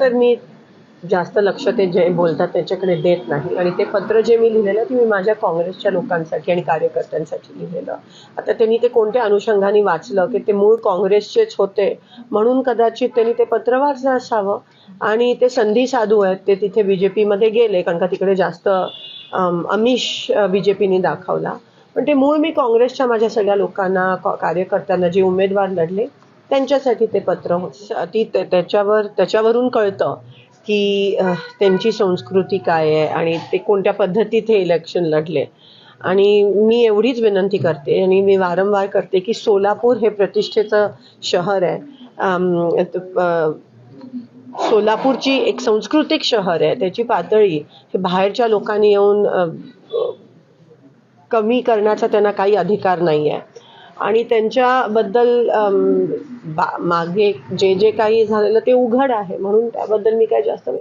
तर मी जास्त लक्ष ते जे बोलतात त्याच्याकडे देत नाही आणि ते पत्र जे मी लिहिलेलं ते मी माझ्या काँग्रेसच्या लोकांसाठी आणि कार्यकर्त्यांसाठी लिहिलेलं. आता त्यांनी ते कोणत्या अनुषंगाने वाचलं की ते मूळ काँग्रेसचेच होते म्हणून कदाचित त्यांनी ते पत्र वाचलं असावं आणि ते संधी साधू आहेत, ते तिथे बीजेपीमध्ये गेले कारण का तिकडे जास्त आमिष बीजेपीने दाखवला. पण ते मूळ मी काँग्रेसच्या माझ्या सगळ्या लोकांना कार्यकर्त्यांना जे उमेदवार लढले त्यांच्यासाठी ते पत्र होतं. त्याच्यावरून कळतं की त्यांची संस्कृती काय आहे आणि ते कोणत्या पद्धतीत हे इलेक्शन लढले. आणि मी एवढीच विनंती करते आणि मी वारंवार करते की सोलापूर हे प्रतिष्ठेचं शहर आहे. सोलापूरची एक सांस्कृतिक शहर आहे, त्याची पातळी हे बाहेरच्या लोकांनी येऊन कमी करण्याचा त्यांना काही अधिकार नाही आहे आणि त्यांच्याबद्दल मागे जे जे काही झालेलं ते उघड आहे म्हणून त्याबद्दल मी काय जास्त